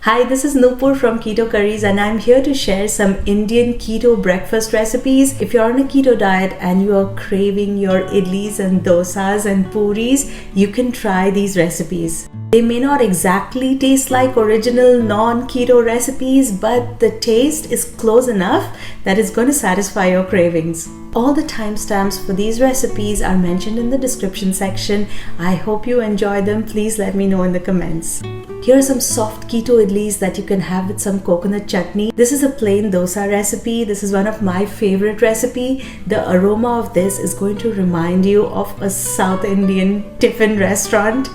Hi, this is Nupur from Keto Curries and I'm here to share some Indian keto breakfast recipes. If you're on a keto diet and you are craving your idlis and dosas and puris, you can try these recipes. They may not exactly taste like original non-keto recipes, but the taste is close enough that it's going to satisfy your cravings. All the timestamps for these recipes are mentioned in the description section. I hope you enjoy them. Please let me know in the comments. Here are some soft keto idlis that you can have with some coconut chutney. This is a plain dosa recipe. This is one of my favorite recipe. The aroma of this is going to remind you of a South Indian tiffin restaurant.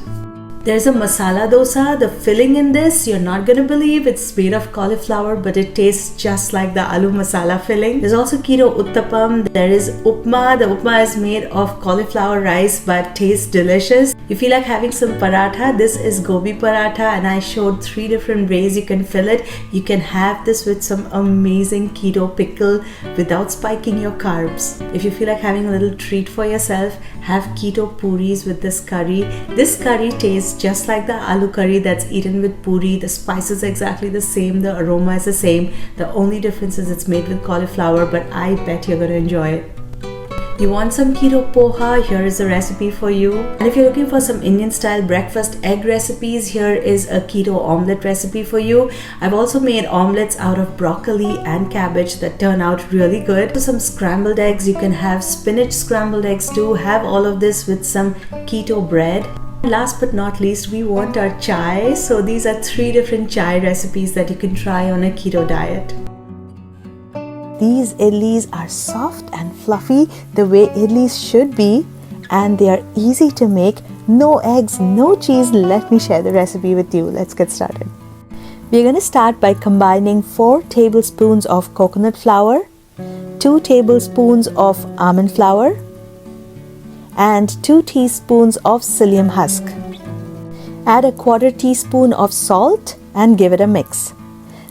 There's a masala dosa. The filling in this, you're not going to believe it's made of cauliflower, but it tastes just like the aloo masala filling. There's also keto Uttapam. There is Upma. The Upma is made of cauliflower rice but tastes delicious. You feel like having some paratha, this is Gobhi Paratha and I showed 3 different ways you can fill it. You can have this with some amazing keto pickle without spiking your carbs. If you feel like having a little treat for yourself, have keto puris with this curry. This curry tastes just like the aloo curry that's eaten with puri. The spice is exactly the same, the aroma is the same. The only difference is it's made with cauliflower, but I bet you're going to enjoy it. You want some keto poha? Here is a recipe for you. And if you're looking for some Indian style breakfast egg recipes, here is a keto omelette recipe for you. I've also made omelettes out of broccoli and cabbage that turn out really good. For some scrambled eggs, you can have spinach scrambled eggs too. Have all of this with some keto bread. Last but not least, we want our chai. So these are 3 different chai recipes that you can try on a keto diet. These idlis are soft and fluffy the way idlis should be, and they are easy to make. No eggs, no cheese. Let me share the recipe with you. Let's get started. We're going to start by combining 4 tablespoons of coconut flour, 2 tablespoons of almond flour, and 2 teaspoons of psyllium husk. Add a 1/4 teaspoon of salt and give it a mix.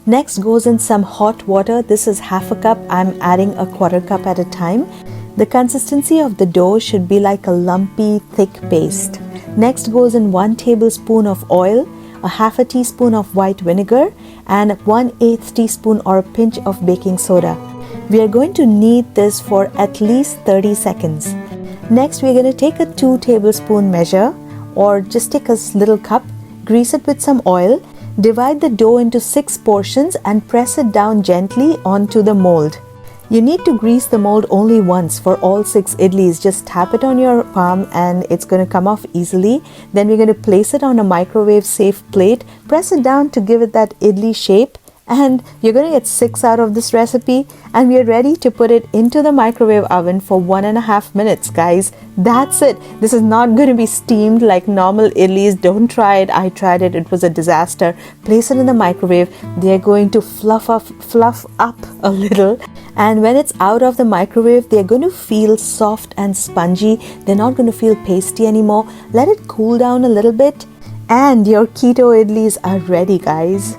Next goes in some hot water. This is half a cup. I'm adding a 1/4 cup at a time. The consistency of the dough should be like a lumpy, thick paste. Next goes in 1 tablespoon of oil, a 1/2 teaspoon of white vinegar, and 1/8 teaspoon or a pinch of baking soda. We are going to knead this for at least 30 seconds. Next, we're going to take a 2 tablespoon measure, or just take a little cup, grease it with some oil, divide the dough into 6 portions and press it down gently onto the mold. You need to grease the mold only once for all 6 idlis. Just tap it on your palm and it's going to come off easily. Then we're going to place it on a microwave safe plate, press it down to give it that idli shape. And you're going to get 6 out of this recipe, and we are ready to put it into the microwave oven for 1.5 minutes, guys. That's it. This is not going to be steamed like normal idlis. Don't try it. I tried it. It was a disaster. Place it in the microwave. They're going to fluff up a little. And when it's out of the microwave, they're going to feel soft and spongy. They're not going to feel pasty anymore. Let it cool down a little bit, and your keto idlis are ready, guys.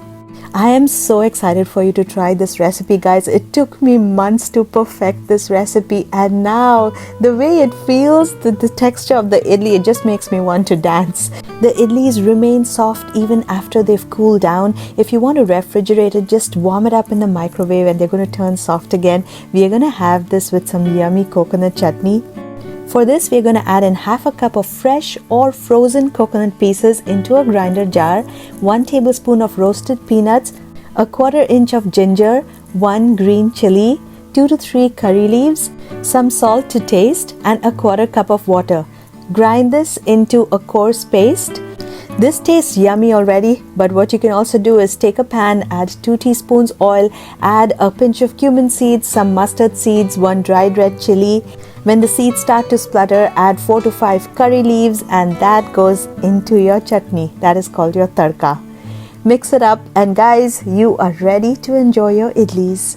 I am so excited for you to try this recipe, guys. It took me months to perfect this recipe, and now the way it feels, the texture of the idli, it just makes me want to dance. The idlis remain soft even after they've cooled down. If you want to refrigerate it, just warm it up in the microwave and they're going to turn soft again. We are going to have this with some yummy coconut chutney. For this, we're going to add in 1/2 cup of fresh or frozen coconut pieces into a grinder jar, 1 tablespoon of roasted peanuts, a 1/4 inch of ginger, 1 green chili, 2 to 3 curry leaves, some salt to taste, and a 1/4 cup of water. Grind this into a coarse paste. This tastes yummy already, but what you can also do is take a pan, add 2 teaspoons oil, add a pinch of cumin seeds, some mustard seeds, 1 dried red chili. When the seeds start to splutter, add 4 to 5 curry leaves, and that goes into your chutney. That is called your tadka. Mix it up, and guys, you are ready to enjoy your idlis.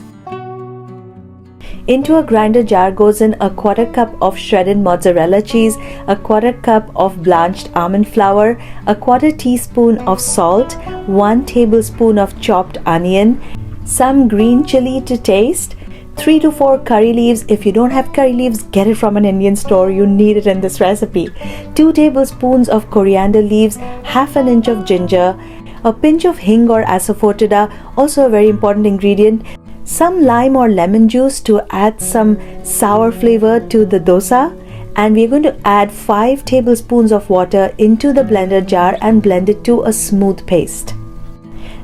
Into a grinder jar goes in a 1/4 cup of shredded mozzarella cheese, a 1/4 cup of blanched almond flour, a 1/4 teaspoon of salt, 1 tablespoon of chopped onion, some green chili to taste, 3 to 4 curry leaves. If you don't have curry leaves, get it from an Indian store. You need it in this recipe. 2 tablespoons of coriander leaves, 1/2 inch of ginger, a pinch of hing or asafoetida, also a very important ingredient, some lime or lemon juice to add some sour flavor to the dosa, and we're going to add 5 tablespoons of water into the blender jar and blend it to a smooth paste.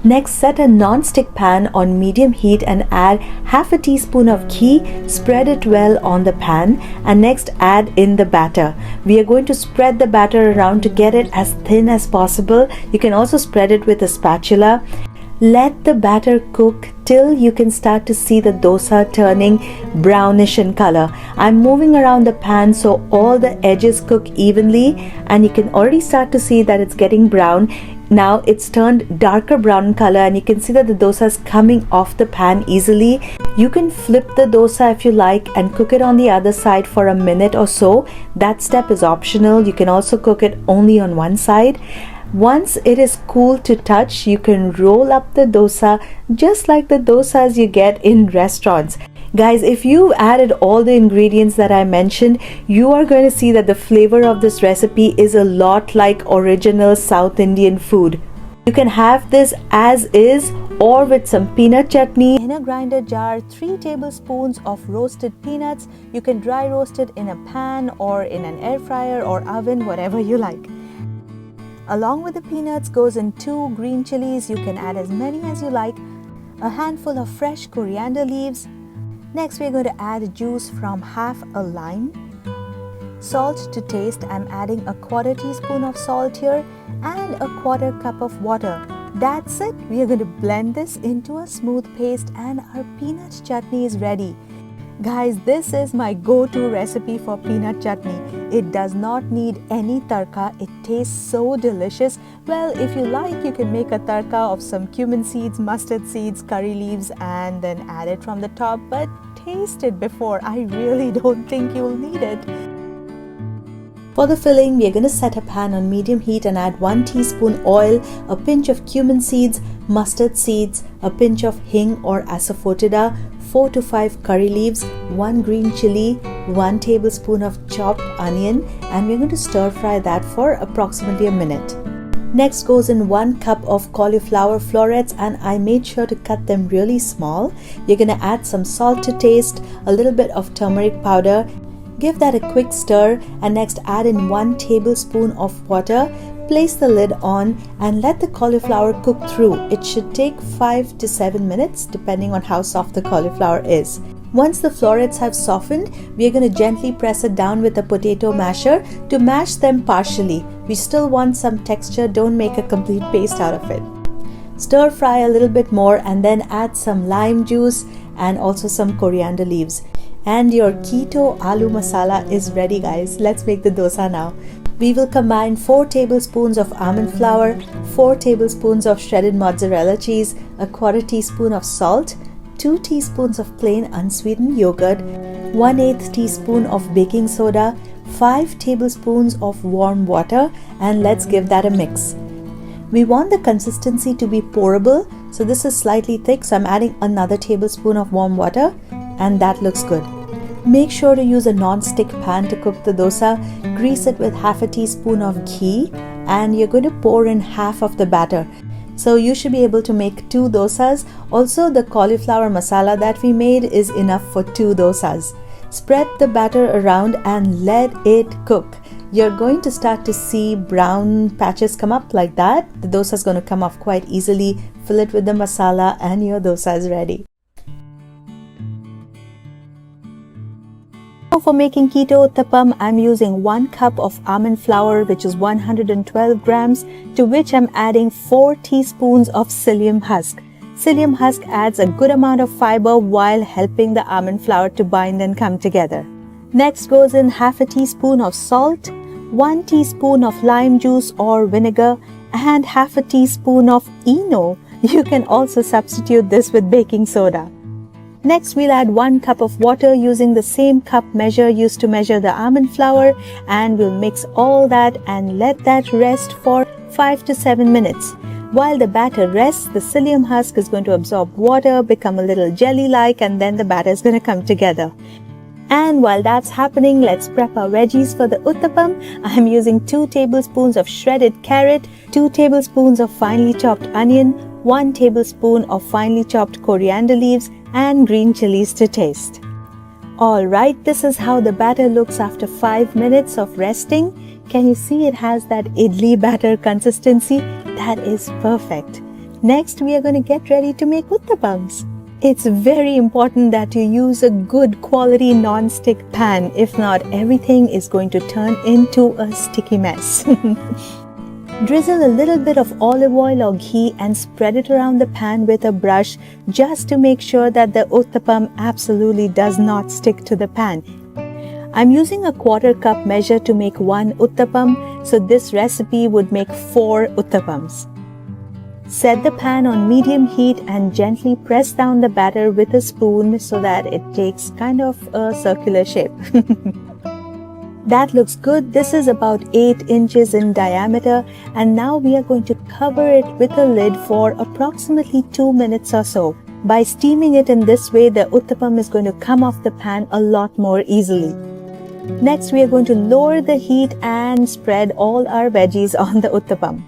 Next, set a non-stick pan on medium heat and add half a teaspoon of ghee. Spread it well on the pan, and next add in the batter. We are going to spread the batter around to get it as thin as possible. You can also spread it with a spatula. Let the batter cook till you can start to see the dosa turning brownish in color. I'm moving around the pan so all the edges cook evenly, and you can already start to see that it's getting brown. Now it's turned darker brown in color, and you can see that the dosa is coming off the pan easily. You can flip the dosa if you like and cook it on the other side for a minute or so. That step is optional. You can also cook it only on one side. Once it is cool to touch, you can roll up the dosa just like the dosas you get in restaurants. Guys, if you've added all the ingredients that I mentioned, you are going to see that the flavor of this recipe is a lot like original South Indian food. You can have this as is or with some peanut chutney. In a grinder jar, 3 tablespoons of roasted peanuts. You can dry roast it in a pan or in an air fryer or oven, whatever you like. Along with the peanuts goes in 2 green chilies. You can add as many as you like. A handful of fresh coriander leaves. Next, we're going to add juice from half a lime. Salt to taste. I'm adding a 1/4 teaspoon of salt here and a 1/4 cup of water. That's it. We are going to blend this into a smooth paste, and our peanut chutney is ready. Guys, this is my go-to recipe for peanut chutney. It does not need any tarka. It tastes so delicious. Well, if you like, you can make a tarka of some cumin seeds, mustard seeds, curry leaves, and then add it from the top. But taste it before. I really don't think you'll need it. For the filling, we are going to set a pan on medium heat and add 1 teaspoon oil, a pinch of cumin seeds, mustard seeds, a pinch of hing or asafoetida, 4 to 5 curry leaves, 1 green chili, 1 tablespoon of chopped onion, and we're going to stir fry that for approximately a minute. Next goes in 1 cup of cauliflower florets, and I made sure to cut them really small. You're going to add some salt to taste, a little bit of turmeric powder. Give that a quick stir, and next add in 1 tablespoon of water. Place the lid on and let the cauliflower cook through. It should take 5 to 7 minutes depending on how soft the cauliflower is. Once the florets have softened, we are going to gently press it down with a potato masher to mash them partially. We still want some texture, don't make a complete paste out of it. Stir fry a little bit more and then add some lime juice and also some coriander leaves. And your keto aloo masala is ready, guys. Let's make the dosa now. We will combine 4 tablespoons of almond flour, 4 tablespoons of shredded mozzarella cheese, a 1/4 teaspoon of salt, 2 teaspoons of plain unsweetened yogurt, 1/8 teaspoon of baking soda, 5 tablespoons of warm water, and let's give that a mix. We want the consistency to be pourable, so this is slightly thick, so I'm adding another tablespoon of warm water, and that looks good. Make sure to use a non-stick pan to cook the dosa. Grease it with half a teaspoon of ghee, and you're going to pour in half of the batter. So you should be able to make 2 dosas. Also, the cauliflower masala that we made is enough for 2 dosas. Spread the batter around and let it cook. You're going to start to see brown patches come up like that. The dosa is going to come off quite easily. Fill it with the masala and your dosa is ready. For making keto uttapam, I'm using 1 cup of almond flour, which is 112 grams, to which I'm adding 4 teaspoons of psyllium husk. Psyllium husk adds a good amount of fiber while helping the almond flour to bind and come together. Next goes in half a teaspoon of salt, 1 teaspoon of lime juice or vinegar, and half a teaspoon of Eno. You can also substitute this with baking soda. Next, we'll add 1 cup of water using the same cup measure used to measure the almond flour, and we'll mix all that and let that rest for 5 to 7 minutes. While the batter rests, the psyllium husk is going to absorb water, become a little jelly-like, and then the batter is going to come together. And while that's happening, let's prep our veggies for the Uttapam. I'm using 2 tablespoons of shredded carrot, 2 tablespoons of finely chopped onion, 1 tablespoon of finely chopped coriander leaves, and green chilies to taste. Alright, this is how the batter looks after 5 minutes of resting. Can you see it has that idli batter consistency? That is perfect. Next, we are going to get ready to make Uttapams. It's very important that you use a good quality non-stick pan. If not, everything is going to turn into a sticky mess. Drizzle a little bit of olive oil or ghee and spread it around the pan with a brush just to make sure that the Uttapam absolutely does not stick to the pan. I'm using a 1/4 cup measure to make 1 Uttapam, so this recipe would make 4 Uttapams. Set the pan on medium heat and gently press down the batter with a spoon so that it takes kind of a circular shape. That looks good. This is about 8 inches in diameter, and now we are going to cover it with a lid for approximately 2 minutes or so. By steaming it in this way, the Uttapam is going to come off the pan a lot more easily. Next, we are going to lower the heat and spread all our veggies on the Uttapam.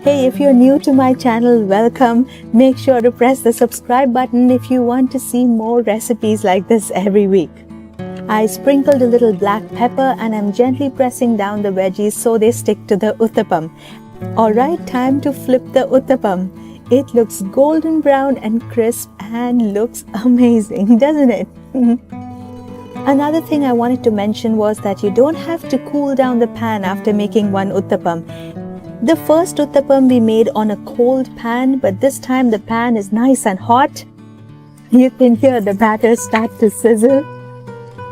Hey, if you're new to my channel, welcome. Make sure to press the subscribe button if you want to see more recipes like this every week. I sprinkled a little black pepper and I'm gently pressing down the veggies so they stick to the Uttapam. Alright, time to flip the Uttapam. It looks golden brown and crisp and looks amazing, doesn't it? Another thing I wanted to mention was that you don't have to cool down the pan after making 1 Uttapam. The first Uttapam we made on a cold pan, but this time the pan is nice and hot. You can hear the batter start to sizzle.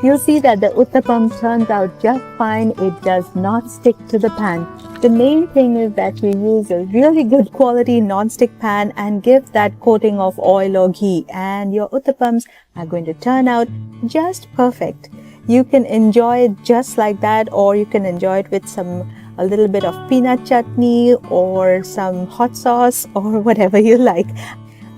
You'll see that the Uttapam turns out just fine. It does not stick to the pan. The main thing is that we use a really good quality non-stick pan and give that coating of oil or ghee, and your Uttapams are going to turn out just perfect. You can enjoy it just like that, or you can enjoy it with a little bit of peanut chutney or some hot sauce or whatever you like.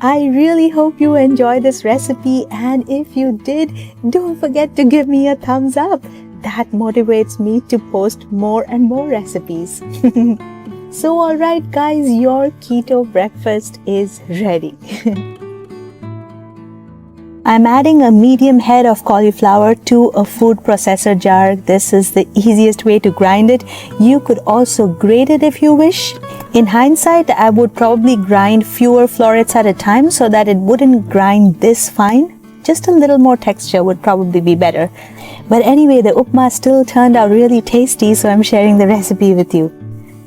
I really hope you enjoy this recipe, and if you did, don't forget to give me a thumbs up. That motivates me to post more and more recipes. So alright guys, your keto breakfast is ready. I'm adding a medium head of cauliflower to a food processor jar. This is the easiest way to grind it. You could also grate it if you wish. In hindsight, I would probably grind fewer florets at a time so that it wouldn't grind this fine. Just a little more texture would probably be better. But anyway, the Upma still turned out really tasty, so I'm sharing the recipe with you.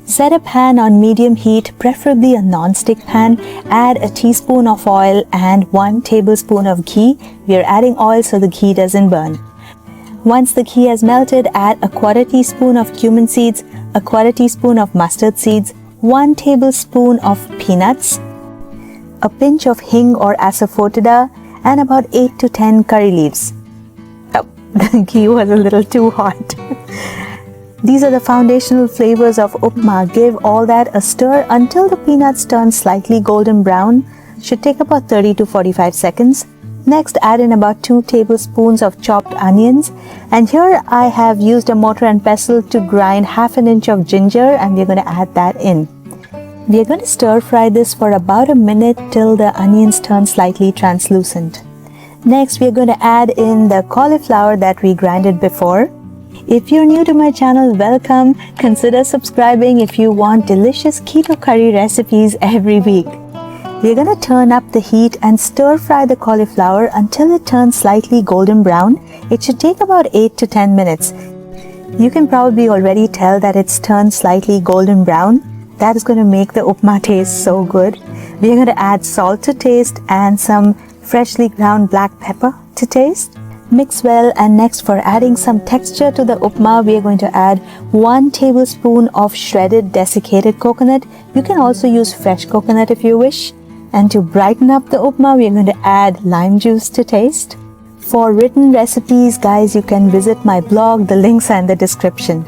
Set a pan on medium heat, preferably a non-stick pan. Add a teaspoon of oil and 1 tablespoon of ghee. We are adding oil so the ghee doesn't burn. Once the ghee has melted, add a 1/4 teaspoon of cumin seeds, a 1/4 teaspoon of mustard seeds, 1 tablespoon of peanuts, a pinch of hing or asafoetida, and about 8 to 10 curry leaves. Oh, the ghee was a little too hot. These are the foundational flavors of Upma. Give all that a stir until the peanuts turn slightly golden brown. Should take about 30 to 45 seconds. Next, add in about 2 tablespoons of chopped onions. And here I have used a mortar and pestle to grind 1/2 inch of ginger, and we're going to add that in. We are going to stir fry this for about a minute till the onions turn slightly translucent. Next, we are going to add in the cauliflower that we grinded before. If you're new to my channel, welcome. Consider subscribing if you want delicious keto curry recipes every week. We're going to turn up the heat and stir fry the cauliflower until it turns slightly golden brown. It should take about 8 to 10 minutes. You can probably already tell that it's turned slightly golden brown. That is going to make the Upma taste so good. We're going to add salt to taste and some freshly ground black pepper to taste. Mix well, and next, for adding some texture to the Upma, we are going to add 1 tablespoon of shredded desiccated coconut. You can also use fresh coconut if you wish. And to brighten up the Upma, we are going to add lime juice to taste. For written recipes, guys, you can visit my blog. The links are in the description.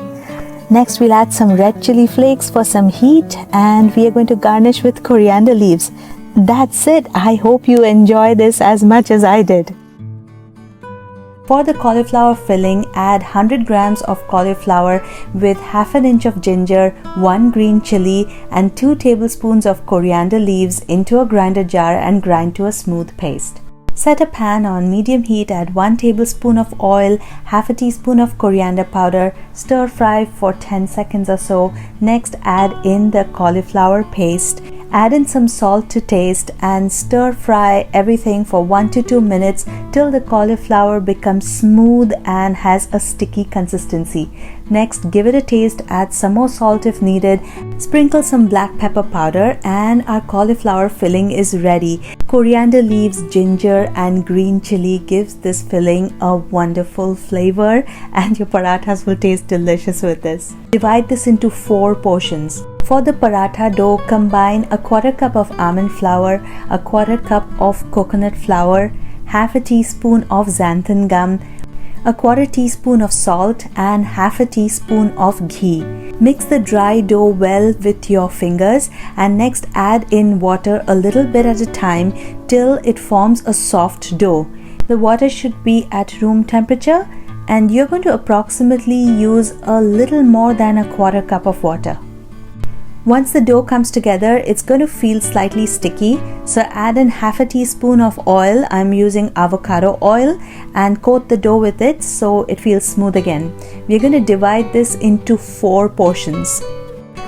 Next, we'll add some red chili flakes for some heat, and we are going to garnish with coriander leaves. That's it. I hope you enjoy this as much as I did. For the cauliflower filling, add 100 grams of cauliflower with half an inch of ginger, 1 green chili and 2 tablespoons of coriander leaves into a grinder jar and grind to a smooth paste. Set a pan on medium heat, add 1 tablespoon of oil, half a teaspoon of coriander powder, stir fry for 10 seconds or so. Next, add in the cauliflower paste. Add in some salt to taste and stir fry everything for 1 to 2 minutes till the cauliflower becomes smooth and has a sticky consistency. Next, give it a taste, add some more salt if needed, sprinkle some black pepper powder, and our cauliflower filling is ready. Coriander leaves, ginger and green chili gives this filling a wonderful flavor and your parathas will taste delicious with this. Divide this into 4 portions. For the paratha dough, combine a quarter cup of almond flour, a quarter cup of coconut flour, half a teaspoon of xanthan gum, a quarter teaspoon of salt and half a teaspoon of ghee. Mix the dry dough well with your fingers and next add in water a little bit at a time till it forms a soft dough. The water should be at room temperature and you're going to approximately use a little more than a quarter cup of water. Once the dough comes together, it's going to feel slightly sticky, so add in half a teaspoon of oil. I'm using avocado oil and coat the dough with it so it feels smooth again. We're going to divide this into 4 portions.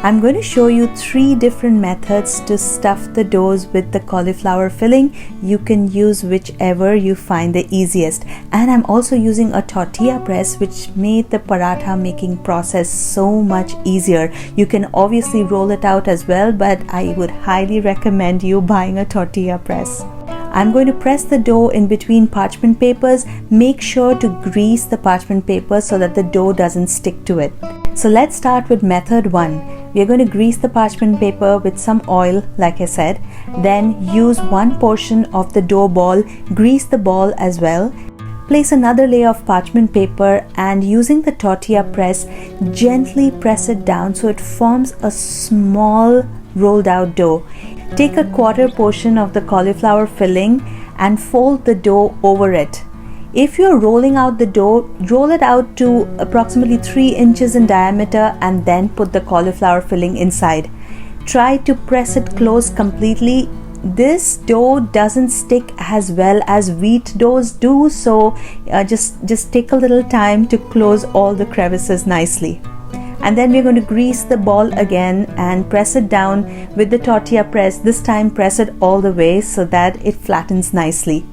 I'm going to show you 3 different methods to stuff the doughs with the cauliflower filling. You can use whichever you find the easiest. And I'm also using a tortilla press which made the paratha making process so much easier. You can obviously roll it out as well, but I would highly recommend you buying a tortilla press. I'm going to press the dough in between parchment papers. Make sure to grease the parchment paper so that the dough doesn't stick to it. So let's start with method 1. We are going to grease the parchment paper with some oil, like I said. Then use 1 portion of the dough ball, grease the ball as well. Place another layer of parchment paper and using the tortilla press, gently press it down so it forms a small rolled out dough. Take a quarter portion of the cauliflower filling and fold the dough over it. If you're rolling out the dough, roll it out to approximately 3 inches in diameter and then put the cauliflower filling inside. Try to press it close completely. This dough doesn't stick as well as wheat doughs do, so just take a little time to close all the crevices nicely. And then we're going to grease the ball again and press it down with the tortilla press. This time press it all the way so that it flattens nicely.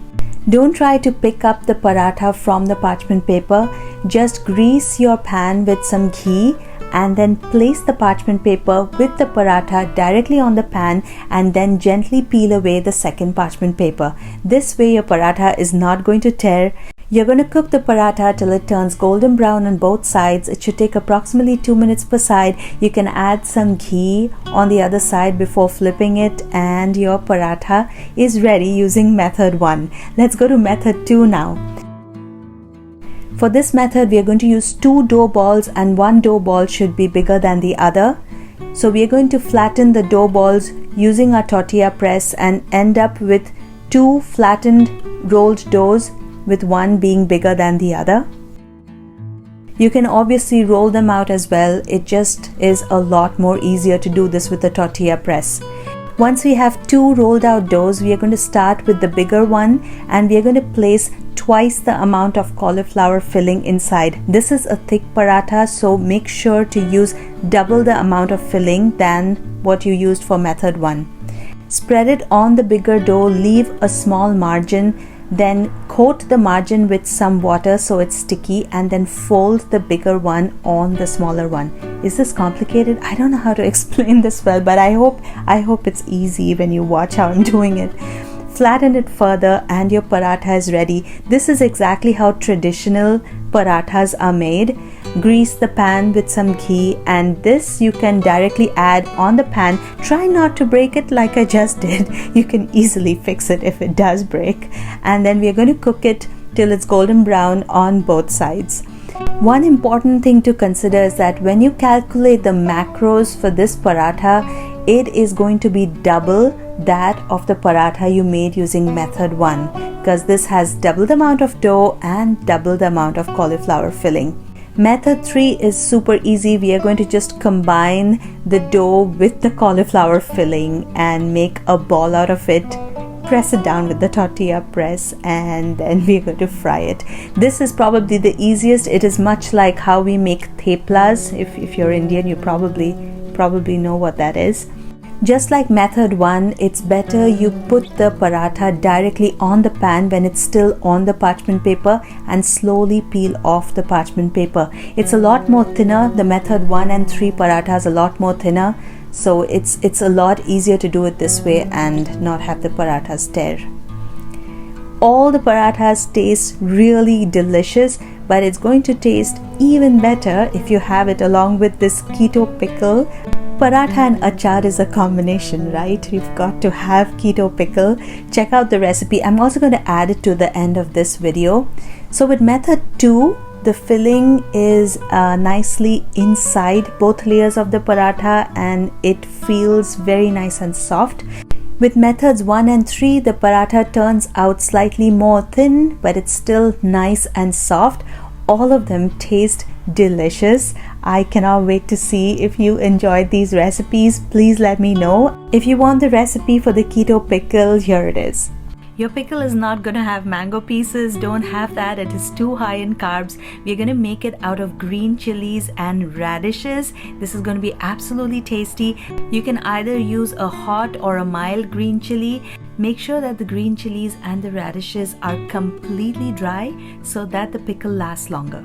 Don't try to pick up the paratha from the parchment paper. Just grease your pan with some ghee and then place the parchment paper with the paratha directly on the pan and then gently peel away the second parchment paper. This way your paratha is not going to tear. You're going to cook the paratha till it turns golden brown on both sides. It should take approximately 2 minutes per side. You can add some ghee on the other side before flipping it and your paratha is ready using method 1. Let's go to method 2 now. For this method, we are going to use 2 dough balls and 1 dough ball should be bigger than the other. So we are going to flatten the dough balls using our tortilla press and end up with 2 flattened rolled doughs with one being bigger than the other. You can obviously roll them out as well. It just is a lot more easier to do this with the tortilla press. Once we have 2 rolled out doughs, we are going to start with the bigger one and we are going to place twice the amount of cauliflower filling inside. This is a thick paratha, so make sure to use double the amount of filling than what you used for method 1. Spread it on the bigger dough, leave a small margin, then coat the margin with some water so it's sticky and then fold the bigger one on the smaller one. Is this complicated? I don't know how to explain this well, but I hope it's easy when you watch how I'm doing it. Flatten it further and your paratha is ready. This is exactly how traditional parathas are made. Grease the pan with some ghee and this you can directly add on the pan. Try not to break it like I just did. You can easily fix it if it does break. And then we are going to cook it till it's golden brown on both sides. One important thing to consider is that when you calculate the macros for this paratha, it is going to be double that of the paratha you made using method 1. because this has double the amount of dough and double the amount of cauliflower filling. Method 3 is super easy. We are going to just combine the dough with the cauliflower filling and make a ball out of it. Press it down with the tortilla press, and then we're going to fry it. This is probably the easiest. It is much like how we make theplas. If you're Indian, you probably know what that is. Just like method 1, it's better you put the paratha directly on the pan when it's still on the parchment paper and slowly peel off the parchment paper. It's a lot more thinner. The method 1 and 3 parathas a lot more thinner, so it's a lot easier to do it this way and not have the parathas tear. All the parathas taste really delicious, but it's going to taste even better if you have it along with this keto pickle. Paratha and achar is a combination, right? You've got to have keto pickle. Check out the recipe. I'm also going to add it to the end of this video. So with method 2, the filling is nicely inside both layers of the paratha and it feels very nice and soft. With methods 1 and 3, the paratha turns out slightly more thin, but it's still nice and soft. All of them taste delicious. I cannot wait to see if you enjoyed these recipes. Please let me know. If you want the recipe for the keto pickle, here it is. Your pickle is not going to have mango pieces. Don't have that. It is too high in carbs. We're going to make it out of green chilies and radishes. This is going to be absolutely tasty. You can either use a hot or a mild green chili. Make sure that the green chilies and the radishes are completely dry so that the pickle lasts longer.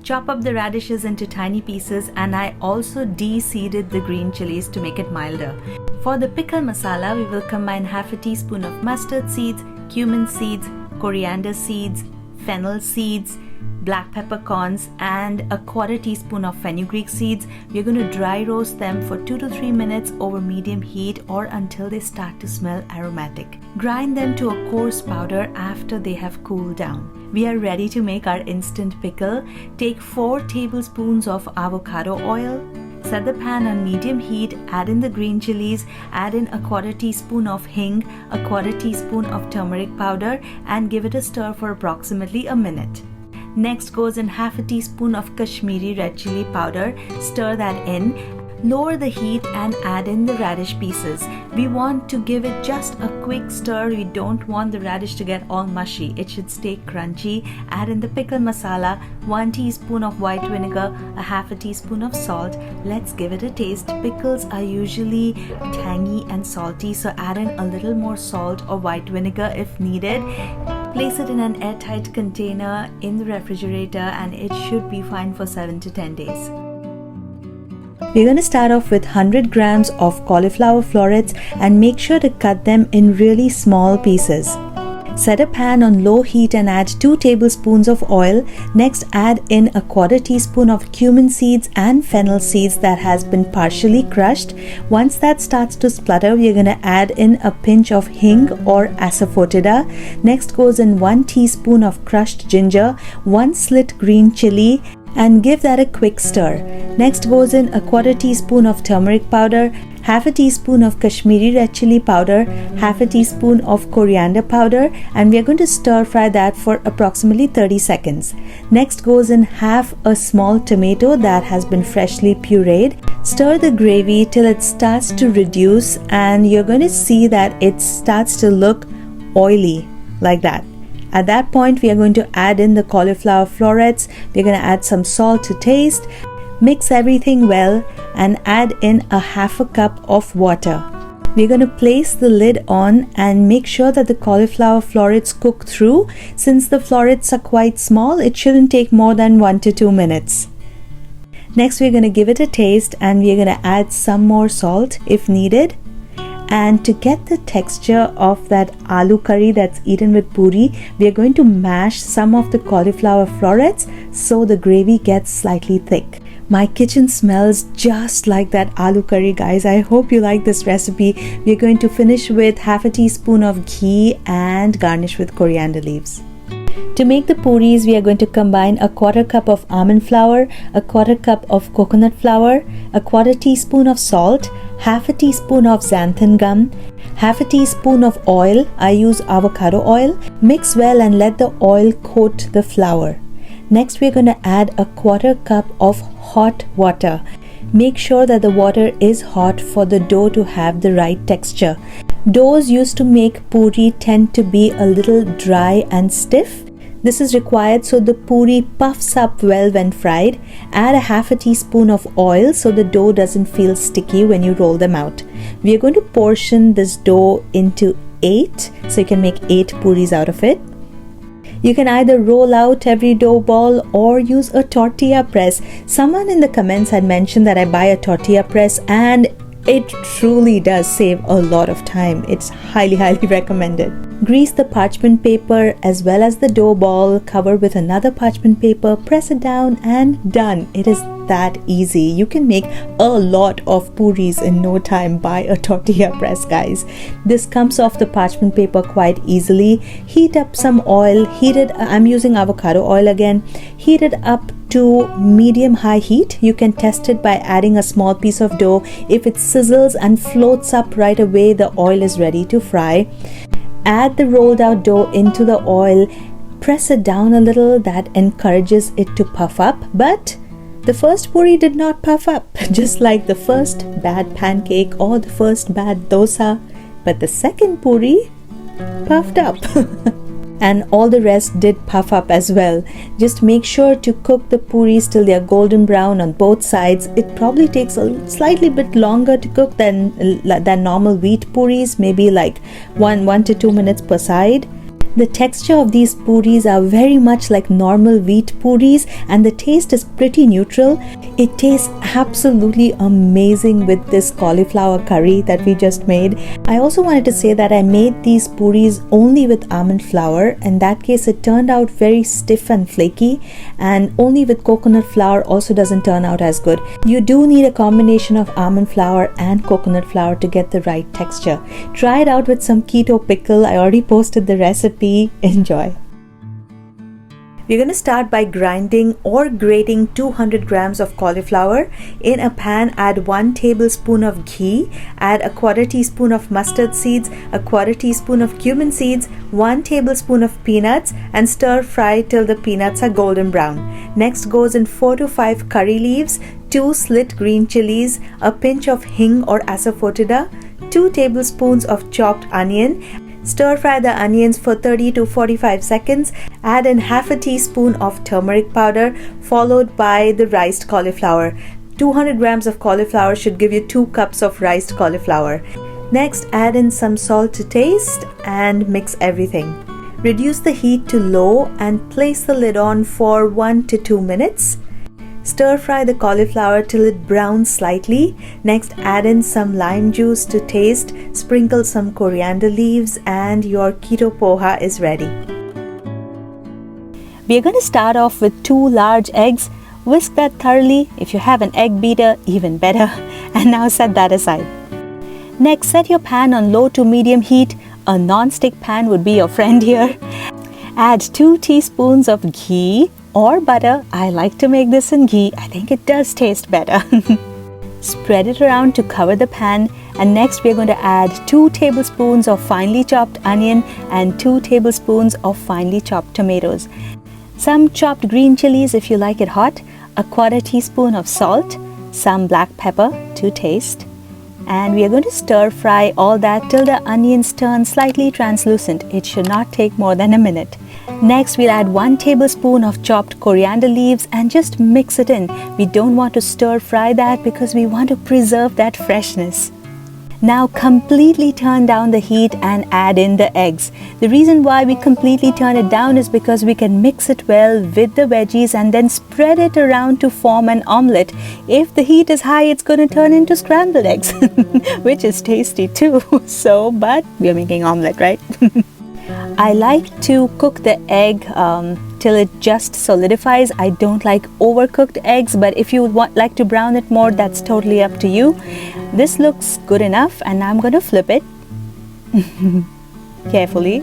Chop up the radishes into tiny pieces, and I also de-seeded the green chilies to make it milder. For the pickle masala, we will combine half a teaspoon of mustard seeds, cumin seeds, coriander seeds, fennel seeds, black peppercorns, and a quarter teaspoon of fenugreek seeds. We're going to dry roast them for 2 to 3 minutes over medium heat or until they start to smell aromatic. Grind them to a coarse powder after they have cooled down. We are ready to make our instant pickle. Take 4 tablespoons of avocado oil. Set the pan on medium heat, add in the green chilies, add in a quarter teaspoon of hing, a quarter teaspoon of turmeric powder, and give it a stir for approximately a minute. Next goes in half a teaspoon of Kashmiri red chili powder. Stir that in. Lower the heat and add in the radish pieces. We want to give it just a quick stir. We don't want the radish to get all mushy. It should stay crunchy. Add in the pickle masala, 1 teaspoon of white vinegar, a half a teaspoon of salt. Let's give it a taste. Pickles are usually tangy and salty, so add in a little more salt or white vinegar if needed. Place it in an airtight container in the refrigerator and it should be fine for 7 to 10 days. We're going to start off with 100 grams of cauliflower florets and make sure to cut them in really small pieces. Set a pan on low heat and add 2 tablespoons of oil. Next, add in a quarter teaspoon of cumin seeds and fennel seeds that has been partially crushed. Once that starts to splutter, we're going to add in a pinch of hing or asafoetida. Next goes in 1 teaspoon of crushed ginger, 1 slit green chili, and give that a quick stir. Next goes in a quarter teaspoon of turmeric powder, half a teaspoon of Kashmiri red chili powder, half a teaspoon of coriander powder, and we are going to stir fry that for approximately 30 seconds. Next goes in half a small tomato that has been freshly pureed. Stir the gravy till it starts to reduce and you're going to see that it starts to look oily like that. At that point, we are going to add in the cauliflower florets. We're going to add some salt to taste. Mix everything well and add in a half a cup of water. We're going to place the lid on and make sure that the cauliflower florets cook through. Since the florets are quite small, it shouldn't take more than 1 to 2 minutes. Next, we're going to give it a taste and we're going to add some more salt if needed. And to get the texture of that aloo curry that's eaten with Poori, we are going to mash some of the cauliflower florets so the gravy gets slightly thick. My kitchen smells just like that aloo curry, guys. I hope you like this recipe. We're going to finish with half a teaspoon of ghee and garnish with coriander leaves. To make the puris, we are going to combine a quarter cup of almond flour, a quarter cup of coconut flour, a quarter teaspoon of salt, half a teaspoon of xanthan gum, half a teaspoon of oil. I use avocado oil. Mix well and let the oil coat the flour. Next, we're going to add a quarter cup of hot water. Make sure that the water is hot for the dough to have the right texture. Doughs used to make puri tend to be a little dry and stiff. This is required so the puri puffs up well when fried. Add a half a teaspoon of oil so the dough doesn't feel sticky when you roll them out. We are going to portion this dough into 8, so you can make 8 puris out of it. You can either roll out every dough ball or use a tortilla press. Someone in the comments had mentioned that I buy a tortilla press, and it truly does save a lot of time. It's highly recommended. Grease the parchment paper as well as the dough ball, cover with another parchment paper, press it down, and done. It is that easy. You can make a lot of puris in no time by a tortilla press, guys. This comes off the parchment paper quite easily. Heat up some oil. I'm using avocado oil again. Heat it up to medium-high heat. You can test it by adding a small piece of dough. If it sizzles and floats up right away, the oil is ready to fry. Add the rolled out dough into the oil. Press it down a little. That encourages it to puff up. But the first puri did not puff up, just like the first bad pancake or the first bad dosa. But the second puri puffed up. And all the rest did puff up as well. Just make sure to cook the puris till they are golden brown on both sides. It probably takes a slightly bit longer to cook than normal wheat puris, maybe like 1 to 2 minutes per side. The texture of these puris are very much like normal wheat puris, and the taste is pretty neutral. It tastes absolutely amazing with this cauliflower curry that we just made. I also wanted to say that I made these puris only with almond flour. In that case, it turned out very stiff and flaky, and only with coconut flour also doesn't turn out as good. You do need a combination of almond flour and coconut flour to get the right texture. Try it out with some keto pickle. I already posted the recipe. Enjoy. We're going to start by grinding or grating 200 grams of cauliflower. In a pan, add 1 tablespoon of ghee, add a quarter teaspoon of mustard seeds, a quarter teaspoon of cumin seeds, 1 tablespoon of peanuts, and stir fry till the peanuts are golden brown. Next goes in 4 to 5 curry leaves, 2 slit green chilies, a pinch of hing or asafoetida, 2 tablespoons of chopped onion. Stir fry the onions for 30 to 45 seconds. Add in half a teaspoon of turmeric powder, followed by the riced cauliflower. 200 grams of cauliflower should give you 2 cups of riced cauliflower. Next, add in some salt to taste and mix everything. Reduce the heat to low and place the lid on for 1 to 2 minutes. Stir fry the cauliflower till it browns slightly. Next, add in some lime juice to taste, sprinkle some coriander leaves, and your keto poha is ready. We are going to start off with 2 large eggs. Whisk that thoroughly. If you have an egg beater, even better. And now set that aside. Next, set your pan on low to medium heat. A non-stick pan would be your friend here. Add 2 teaspoons of ghee or butter. I like to make this in ghee. I think it does taste better. Spread it around to cover the pan, and next we are going to add 2 tablespoons of finely chopped onion and 2 tablespoons of finely chopped tomatoes. Some chopped green chilies if you like it hot, a quarter teaspoon of salt, some black pepper to taste, and we are going to stir fry all that till the onions turn slightly translucent. It should not take more than a minute. Next, we'll add 1 tablespoon of chopped coriander leaves and just mix it in. We don't want to stir fry that because we want to preserve that freshness. Now completely turn down the heat and add in the eggs. The reason why we completely turn it down is because we can mix it well with the veggies and then spread it around to form an omelette. If the heat is high, it's going to turn into scrambled eggs, which is tasty too. But we are making omelette, right? I like to cook the egg till it just solidifies. I don't like overcooked eggs, but if you like to brown it more, that's totally up to you. This looks good enough, and I'm going to flip it. carefully.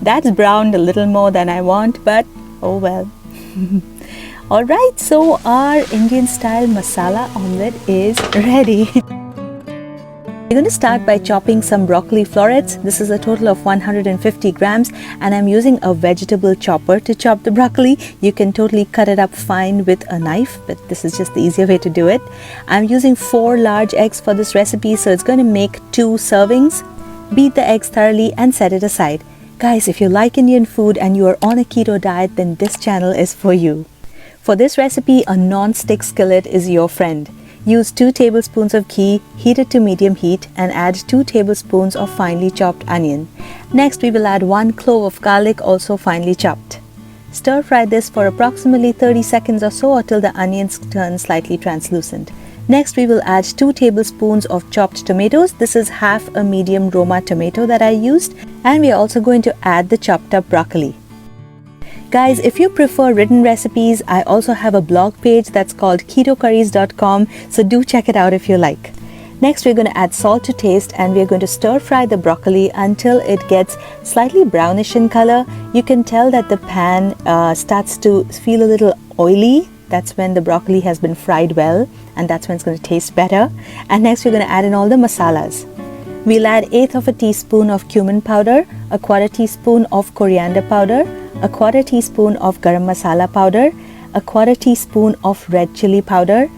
That's browned a little more than I want, but oh well. Alright, so our Indian style masala omelette is ready. We're going to start by chopping some broccoli florets. This is a total of 150 grams and I'm using a vegetable chopper to chop the broccoli. You can totally cut it up fine with a knife, but this is just the easier way to do it. I'm using 4 large eggs for this recipe, so it's going to make 2 servings. Beat the eggs thoroughly and set it aside. Guys, if you like Indian food and you are on a keto diet, then this channel is for you. For this recipe, a non-stick skillet is your friend. Use 2 tablespoons of ghee, heat it to medium heat and add 2 tablespoons of finely chopped onion. Next, we will add 1 clove of garlic, also finely chopped. Stir fry this for approximately 30 seconds or so until the onions turn slightly translucent. Next, we will add 2 tablespoons of chopped tomatoes. This is half a medium Roma tomato that I used, and we are also going to add the chopped up broccoli. Guys, if you prefer written recipes, I also have a blog page that's called ketocurries.com, so do check it out if you like. Next, we're going to add salt to taste and we're going to stir fry the broccoli until it gets slightly brownish in color. You can tell that the pan starts to feel a little oily. That's when the broccoli has been fried well, and that's when it's going to taste better. And next, we're going to add in all the masalas. We'll add 1/8 of a teaspoon of cumin powder, a 1/4 teaspoon of coriander powder, a 1/4 teaspoon of garam masala powder, a 1/4 teaspoon of red chili powder,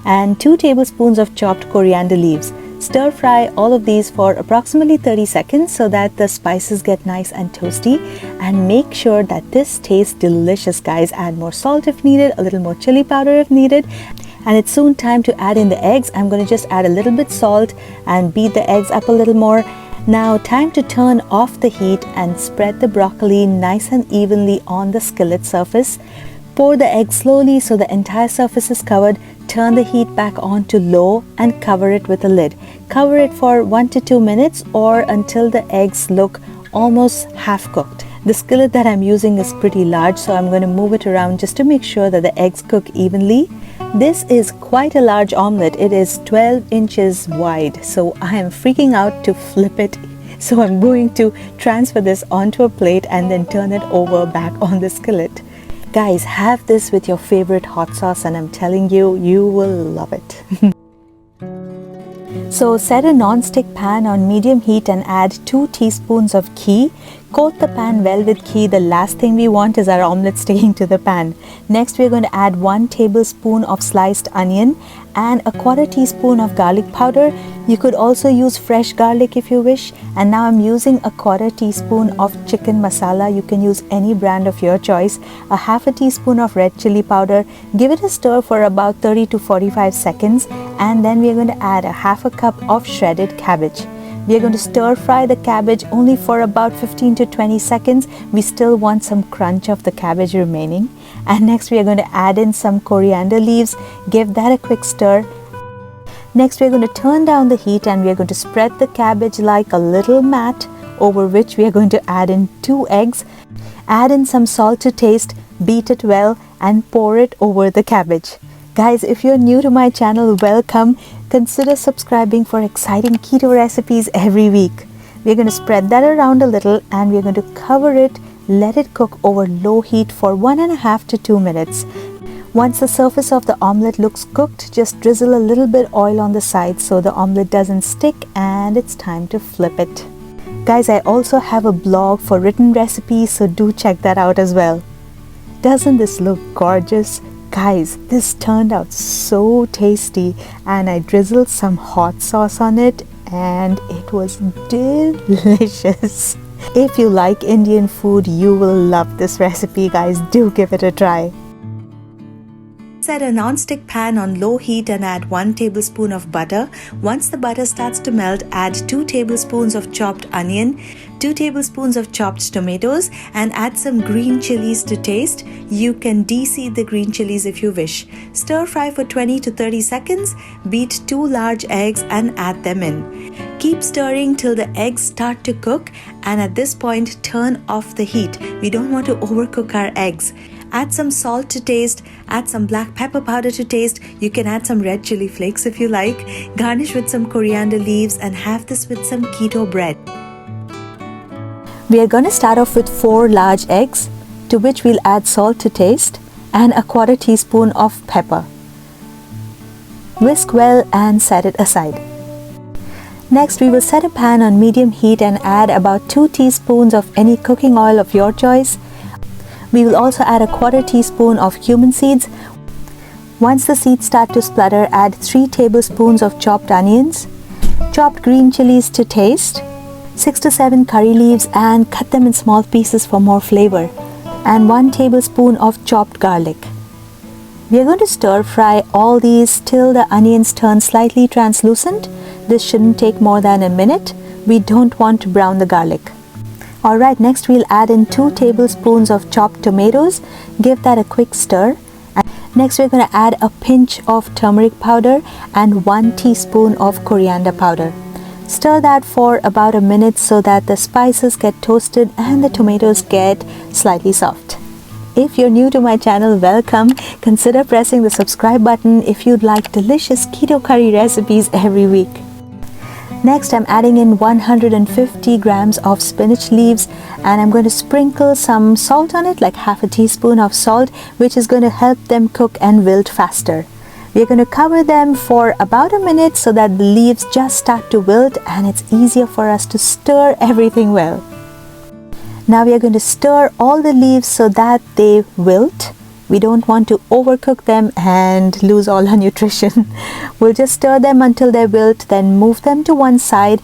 and 2 tablespoons of chopped coriander leaves. Stir fry all of these for approximately 30 seconds so that the spices get nice and toasty, and make sure that this tastes delicious, guys. Add more salt if needed, a little more chili powder if needed. And it's soon time to add in the eggs. I'm going to just add a little bit salt and beat the eggs up a little more. Now time to turn off the heat and spread the broccoli nice and evenly on the skillet surface. Pour the egg slowly so the entire surface is covered. Turn the heat back on to low and cover it with a lid. Cover it for 1 to 2 minutes or until the eggs look almost half cooked. The skillet that I'm using is pretty large, so I'm going to move it around just to make sure that the eggs cook evenly. This is quite a large omelette. It is 12 inches wide, so I am freaking out to flip it. So I'm going to transfer this onto a plate and then turn it over back on the skillet. Guys, have this with your favorite hot sauce and I'm telling you, you will love it. So set a non-stick pan on medium heat and add 2 teaspoons of ghee. Coat the pan well with ghee. The last thing we want is our omelette sticking to the pan. Next, we're going to add 1 tablespoon of sliced onion and a 1/4 teaspoon of garlic powder. You could also use fresh garlic if you wish. And now I'm using a 1/4 teaspoon of chicken masala. You can use any brand of your choice. A 1/2 teaspoon of red chili powder. Give it a stir for about 30 to 45 seconds. And then we're going to add a 1/2 cup of shredded cabbage. We are going to stir fry the cabbage only for about 15 to 20 seconds. We still want some crunch of the cabbage remaining. And next we are going to add in some coriander leaves. Give that a quick stir. Next we are going to turn down the heat and we are going to spread the cabbage like a little mat, over which we are going to add in 2 eggs. Add in some salt to taste, beat it well and pour it over the cabbage. Guys, if you're new to my channel, welcome. Consider subscribing for exciting keto recipes every week. We're going to spread that around a little and we're going to cover it, let it cook over low heat for 1.5 to 2 minutes. Once the surface of the omelette looks cooked, just drizzle a little bit oil on the side so the omelette doesn't stick, and it's time to flip it. Guys, I also have a blog for written recipes, so do check that out as well. Doesn't this look gorgeous? Guys, this turned out so tasty, and I drizzled some hot sauce on it and it was delicious. If you like Indian food, you will love this recipe, guys. Do give it a try. Set a non-stick pan on low heat and add 1 tablespoon of butter. Once the butter starts to melt, add 2 tablespoons of chopped onion, 2 tablespoons of chopped tomatoes, and add some green chilies to taste. You can de-seed the green chilies if you wish. Stir fry for 20 to 30 seconds. Beat 2 large eggs and add them in. Keep stirring till the eggs start to cook, and at this point turn off the heat. We don't want to overcook our eggs. Add some salt to taste, add some black pepper powder to taste. You can add some red chili flakes if you like. Garnish with some coriander leaves and have this with some keto bread. We are going to start off with 4 large eggs, to which we'll add salt to taste and a 1/4 teaspoon of pepper. Whisk well and set it aside. Next, we will set a pan on medium heat and add about 2 teaspoons of any cooking oil of your choice. We will also add a 1/4 teaspoon of cumin seeds. Once the seeds start to splutter, add 3 tablespoons of chopped onions, chopped green chilies to taste, 6 to 7 curry leaves and cut them in small pieces for more flavor, and 1 tablespoon of chopped garlic. We are going to stir fry all these till the onions turn slightly translucent. This shouldn't take more than a minute. We don't want to brown the garlic. Alright, next we'll add in 2 tablespoons of chopped tomatoes. Give that a quick stir. Next we're going to add a pinch of turmeric powder and 1 teaspoon of coriander powder. Stir that for about a minute so that the spices get toasted and the tomatoes get slightly soft. If you're new to my channel, welcome. Consider pressing the subscribe button if you'd like delicious keto curry recipes every week. Next, I'm adding in 150 grams of spinach leaves, and I'm going to sprinkle some salt on it, like 1/2 teaspoon of salt, which is going to help them cook and wilt faster. We're going to cover them for about a minute so that the leaves just start to wilt and it's easier for us to stir everything well. Now we are going to stir all the leaves so that they wilt. We don't want to overcook them and lose all our nutrition. We'll just stir them until they wilt, then move them to one side.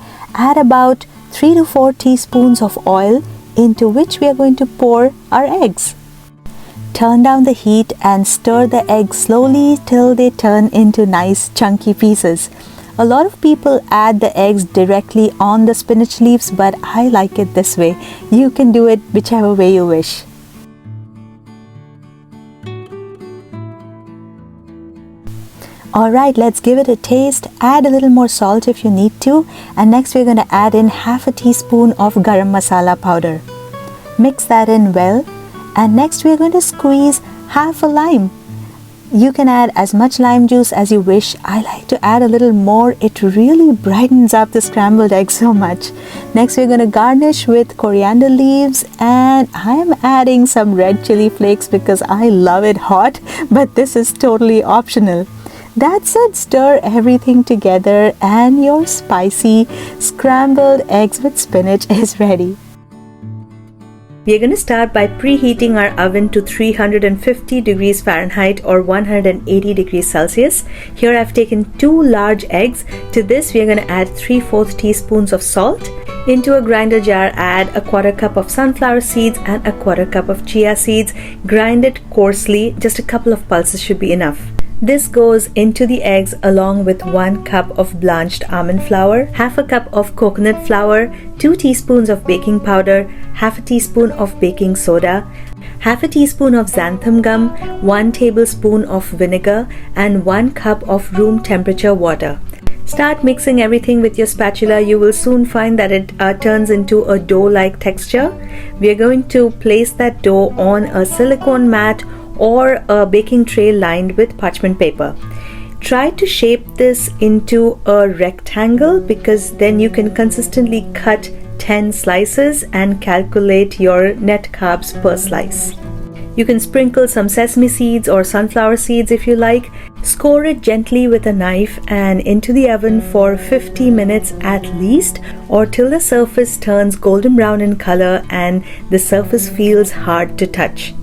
Add about 3 to 4 teaspoons of oil, into which we are going to pour our eggs. Turn down the heat and stir the eggs slowly till they turn into nice chunky pieces. A lot of people add the eggs directly on the spinach leaves, but I like it this way. You can do it whichever way you wish. Alright, let's give it a taste. Add a little more salt if you need to. And next we're going to add in 1/2 teaspoon of garam masala powder. Mix that in well. And next we're going to squeeze 1/2 lime. You can add as much lime juice as you wish. I like to add a little more. It really brightens up the scrambled egg so much. Next we're going to garnish with coriander leaves, and I'm adding some red chili flakes because I love it hot, but this is totally optional. That's it. Stir everything together and your spicy scrambled eggs with spinach is ready. We are going to start by preheating our oven to 350 degrees Fahrenheit or 180 degrees Celsius. Here I've taken 2 large eggs. To this we are going to add 3/4 teaspoons of salt. Into a grinder jar, add a 1/4 cup of sunflower seeds and a 1/4 cup of chia seeds. Grind it coarsely. Just a couple of pulses should be enough. This goes into the eggs along with 1 cup of blanched almond flour, 1/2 cup of coconut flour, 2 teaspoons of baking powder, 1/2 teaspoon of baking soda, 1/2 teaspoon of xanthan gum, 1 tablespoon of vinegar, and 1 cup of room temperature water. Start mixing everything with your spatula. You will soon find that it turns into a dough-like texture. We are going to place that dough on a silicone mat or a baking tray lined with parchment paper. Try to shape this into a rectangle because then you can consistently cut 10 slices and calculate your net carbs per slice. You can sprinkle some sesame seeds or sunflower seeds if you like. Score it gently with a knife and into the oven for 50 minutes at least, or till the surface turns golden brown in color and the surface feels hard to touch.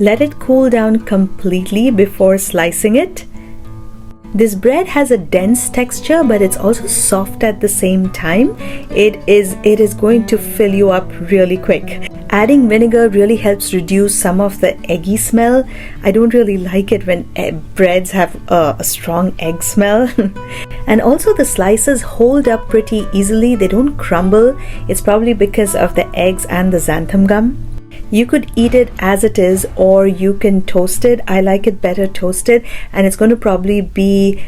Let it cool down completely before slicing it. This bread has a dense texture, but it's also soft at the same time. It is going to fill you up really quick. Adding vinegar really helps reduce some of the eggy smell. I don't really like it when breads have a strong egg smell. And also the slices hold up pretty easily. They don't crumble. It's probably because of the eggs and the xanthan gum. You could eat it as it is, or you can toast it. I like it better toasted, and it's going to probably be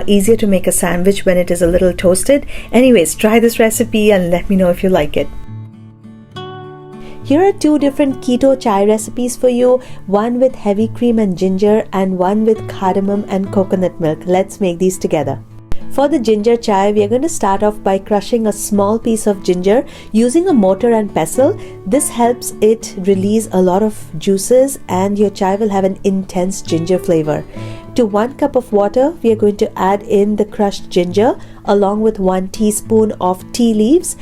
easier to make a sandwich when it is a little toasted. Anyways, try this recipe and let me know if you like it. Here are 2 different keto chai recipes for you, one with heavy cream and ginger and one with cardamom and coconut milk. Let's make these together. For the ginger chai, we are going to start off by crushing a small piece of ginger using a mortar and pestle. This helps it release a lot of juices and your chai will have an intense ginger flavor. To 1 cup of water, we are going to add in the crushed ginger along with 1 teaspoon of tea leaves.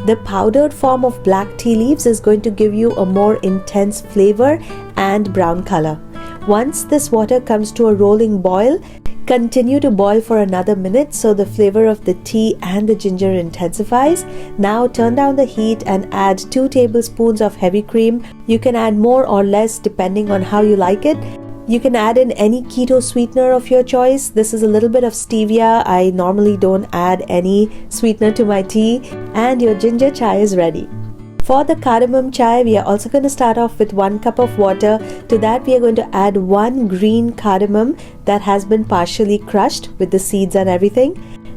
The powdered form of black tea leaves is going to give you a more intense flavor and brown color. Once this water comes to a rolling boil, continue to boil for another minute so the flavor of the tea and the ginger intensifies. Now turn down the heat and add 2 tablespoons of heavy cream. You can add more or less depending on how you like it. You can add in any keto sweetener of your choice. This is a little bit of stevia. I normally don't add any sweetener to my tea, and your ginger chai is ready. For the cardamom chai, we are also going to start off with 1 cup of water. To that, we are going to add 1 green cardamom that has been partially crushed with the seeds and everything.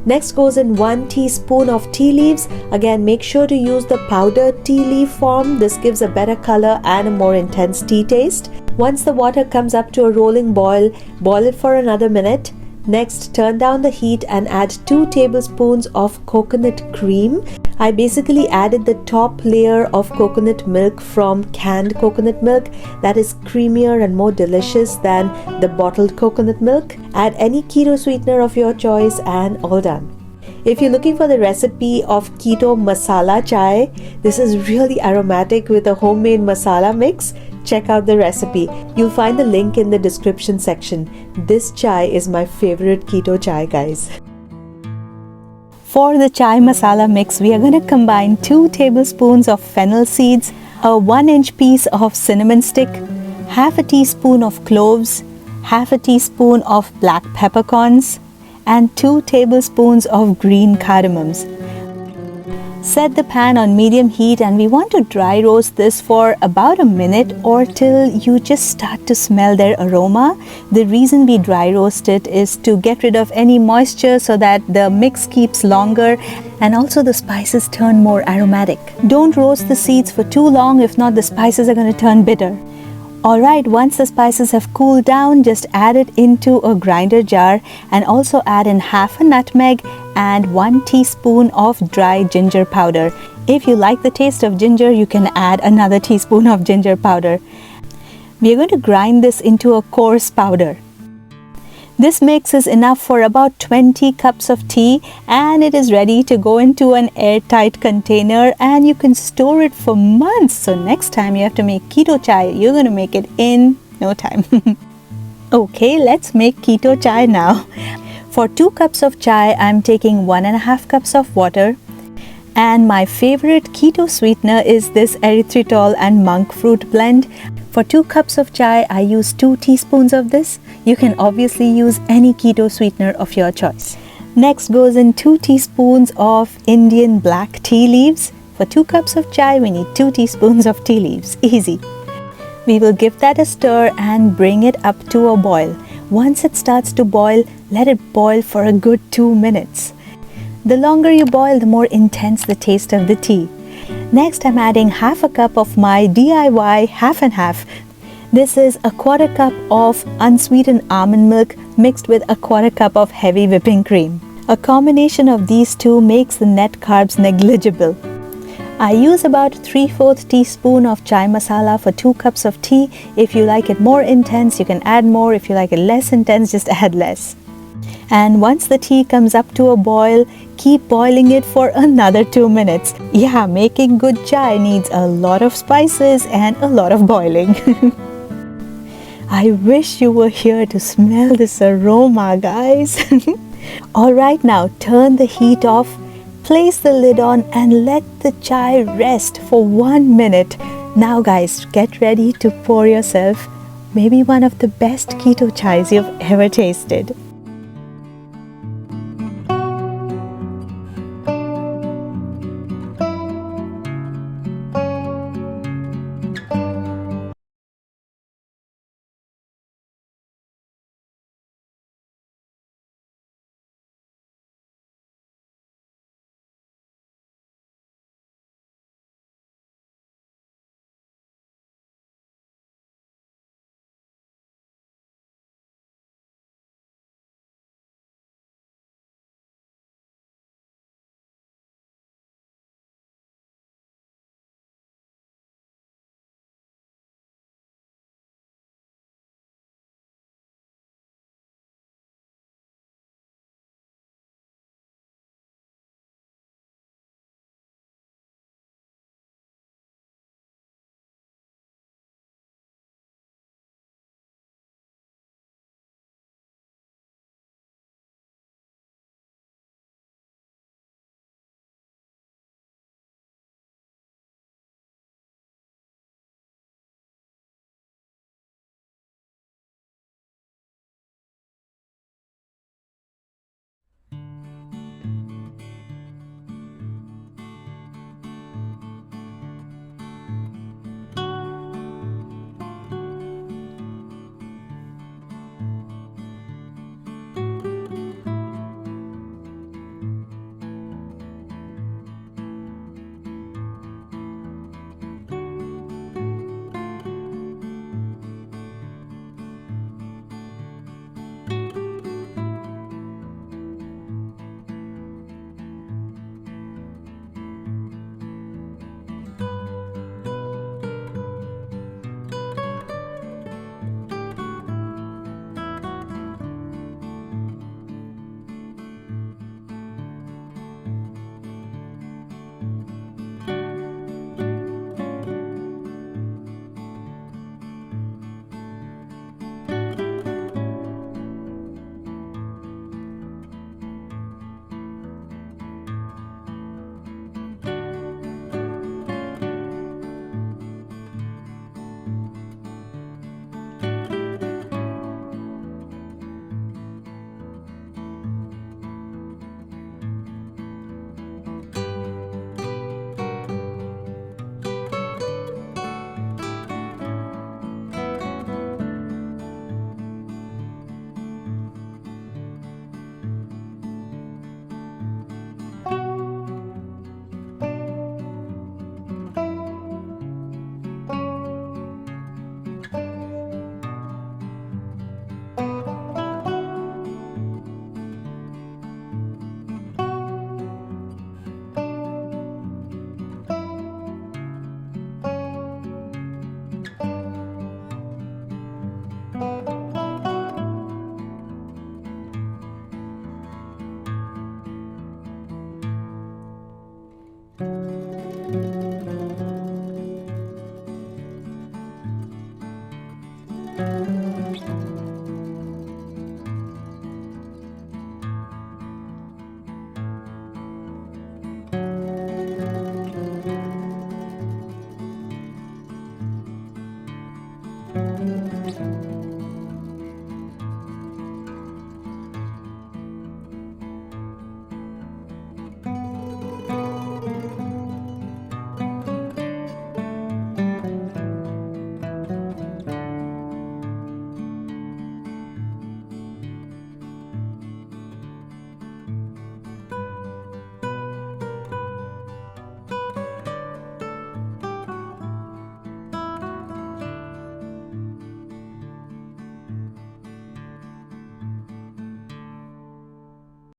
Next goes in 1 teaspoon of tea leaves. Again, make sure to use the powdered tea leaf form. This gives a better color and a more intense tea taste. Once the water comes up to a rolling boil, boil it for another minute. Next, turn down the heat and add 2 tablespoons of coconut cream. I basically added the top layer of coconut milk from canned coconut milk that is creamier and more delicious than the bottled coconut milk. Add any keto sweetener of your choice and all done. If you're looking for the recipe of keto masala chai, this is really aromatic with a homemade masala mix. Check out the recipe. You'll find the link in the description section. This chai is my favorite keto chai, guys. For the chai masala mix, we are going to combine 2 tablespoons of fennel seeds, a 1-inch piece of cinnamon stick, half a teaspoon of cloves, half a teaspoon of black peppercorns, and 2 tablespoons of green cardamoms. Set the pan on medium heat and we want to dry roast this for about a minute or till you just start to smell their aroma. The reason we dry roast it is to get rid of any moisture so that the mix keeps longer and also the spices turn more aromatic. Don't roast the seeds for too long, if not the spices are going to turn bitter. Alright, once the spices have cooled down, just add it into a grinder jar and also add in half a nutmeg and 1 teaspoon of dry ginger powder. If you like the taste of ginger, you can add another teaspoon of ginger powder. We are going to grind this into a coarse powder. This mix is enough for about 20 cups of tea and it is ready to go into an airtight container and you can store it for months. So next time you have to make keto chai, you're going to make it in no time. Okay, let's make keto chai now. For 2 cups of chai, I'm taking 1.5 cups of water. And my favorite keto sweetener is this erythritol and monk fruit blend. For 2 cups of chai, I use 2 teaspoons of this. You can obviously use any keto sweetener of your choice. Next goes in 2 teaspoons of Indian black tea leaves. For 2 cups of chai, we need 2 teaspoons of tea leaves. Easy. We will give that a stir and bring it up to a boil. Once it starts to boil, let it boil for a good 2 minutes. The longer you boil, the more intense the taste of the tea. Next, I'm adding half a cup of my DIY half and half. This is a 1/4 cup of unsweetened almond milk mixed with a 1/4 cup of heavy whipping cream. A combination of these two makes the net carbs negligible. I use about 3/4 teaspoon of chai masala for 2 cups of tea. If you like it more intense, you can add more. If you like it less intense, just add less. And once the tea comes up to a boil, keep boiling it for another 2 minutes. Yeah, making good chai needs a lot of spices and a lot of boiling. I wish you were here to smell this aroma, guys. Alright, now turn the heat off, place the lid on and let the chai rest for 1 minute. Now guys, get ready to pour yourself maybe one of the best keto chais you've ever tasted.